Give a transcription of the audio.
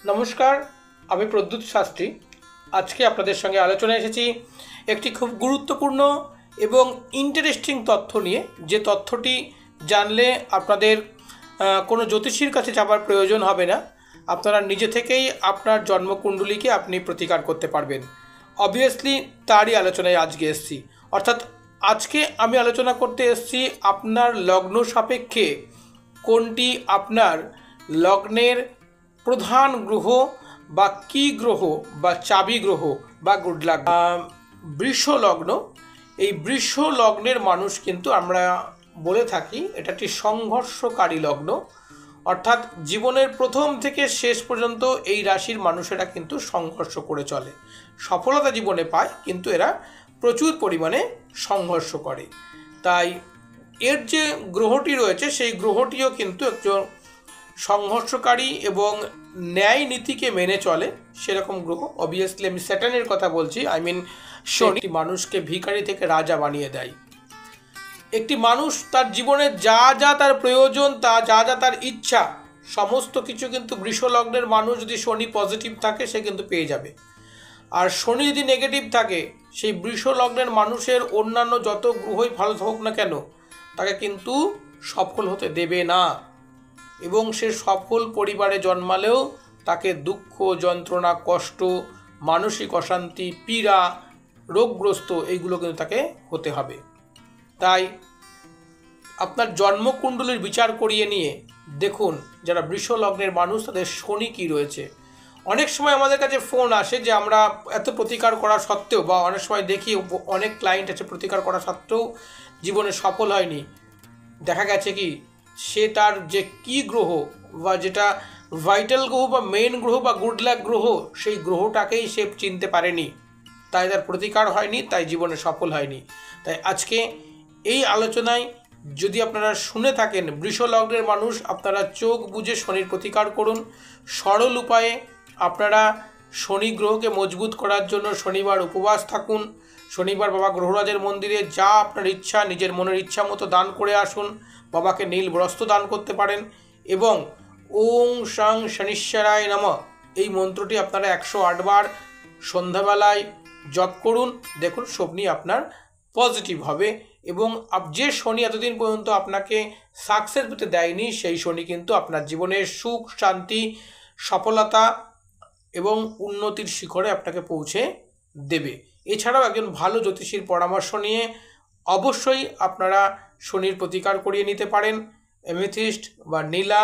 নমস্কার, আমি প্রদ্যুৎ শাস্ত্রী। আজকে আপনাদের সঙ্গে আলোচনায় এসেছি একটি খুব গুরুত্বপূর্ণ এবং ইন্টারেস্টিং তথ্য নিয়ে, যে তথ্যটি জানলে আপনাদের কোনো জ্যোতিষীর কাছে যাবার প্রয়োজন হবে না। আপনারা নিজে থেকেই আপনার জন্মকুণ্ডলীকে আপনি প্রতিকার করতে পারবেন। অবভিয়াসলি তারই আলোচনায় আজকে এসেছি। অর্থাৎ আজকে আমি আলোচনা করতে এসেছি আপনার লগ্ন সাপেক্ষে কোনটি আপনার লগ্নের প্রধান গ্রহ বা কি গ্রহ বা চাবি গ্রহ বা গুড লাক। বৃষ লগ্ন, এই বৃষ লগ্নের মানুষ কিন্তু আমরা বলে থাকি এটা একটি সংঘর্ষকারী লগ্ন। অর্থাৎ জীবনের প্রথম থেকে শেষ পর্যন্ত এই রাশির মানুষেরা কিন্তু সংঘর্ষ করে চলে। সফলতা জীবনে পায়, কিন্তু এরা প্রচুর পরিমাণে সংঘর্ষ করে। তাই এর যে গ্রহটি রয়েছে সেই গ্রহটিও কিন্তু একজন সংঘর্ষকারী এবং ন্যায় নীতিকে মেনে চলে সেরকম গ্রহ। অবভিয়াসলি আমি স্যাটার্নের কথা বলছি, শনি মানুষকে ভিখারি থেকে রাজা বানিয়ে দেয়। একটি মানুষ তার জীবনে যা যা তার প্রয়োজন, যা যা তার ইচ্ছা, সমস্ত কিছু কিন্তু বৃষ লগ্নের মানুষ যদি শনি পজিটিভ থাকে সে কিন্তু পেয়ে যাবে। আর শনি যদি নেগেটিভ থাকে, সেই বৃষ লগ্নের মানুষের অন্যান্য যত গ্রহই ভালো হোক না কেন তাকে কিন্তু সফল হতে দেবে না। এবং সে সফল পরিবারে জন্মালেও তাকে দুঃখ, যন্ত্রণা, কষ্ট, মানসিক অশান্তি, পীড়া, রোগগ্রস্ত এইগুলো কিন্তু তাকে হতে হবে। তাই আপনার জন্মকুণ্ডলীর বিচার করিয়ে নিয়ে দেখুন যারা বৃষ লগ্নের মানুষ তাদের শনি কী রয়েছে। অনেক সময় আমাদের কাছে ফোন আসে যে আমরা এত প্রতিকার করা সত্ত্বেও, বা অনেক সময় দেখি অনেক ক্লায়েন্ট আছে প্রতিকার করা সত্ত্বেও জীবনে সফল হয়নি। দেখা গেছে কি সে তার যে কি গ্রহ বা যেটা ভাইটাল গ্রহ বা মেইন গ্রহ বা গুড লাক গ্রহ, সেই গ্রহটাকেই সে চিনতে পারেনি, তাই তার প্রতিকার হয়নি, তাই জীবনে সফল হয়নি। তাই আজকে এই আলোচনায় যদি আপনারা শুনে থাকেন বৃষ লগ্নের মানুষ, আপনারা চোখ বুজে শনির প্রতিকার করুন। সরল উপায়ে আপনারা শনি গ্রহকে মজবুত করার জন্য শনিবার উপবাস থাকুন। শনিবার বাবা গ্রহরাজের মন্দিরে যা আপনার ইচ্ছা, নিজের মনের ইচ্ছা মতো দান করে আসুন। বাবাকে নীল বস্ত্র দান করতে পারেন এবং ওং সাং শনিশ্বরায় নমঃ এই মন্ত্রটি আপনারা 108 বার সন্ধ্যাবেলায় জপ করুন। দেখুন শনি আপনার পজিটিভ হবে এবং যে শনি এতদিন পর্যন্ত আপনাকে সাকসেস পেতে দেয়নি, সেই শনি কিন্তু আপনার জীবনের সুখ, শান্তি, সফলতা এবং উন্নতির শিখরে আপনাকে পৌঁছে দেবে। এছাড়াও একজন ভালো জ্যোতিষীর পরামর্শ নিয়ে অবশ্যই আপনারা শনির প্রতিকার করিয়ে নিতে পারেন। এমেথিস্ট বা নীলা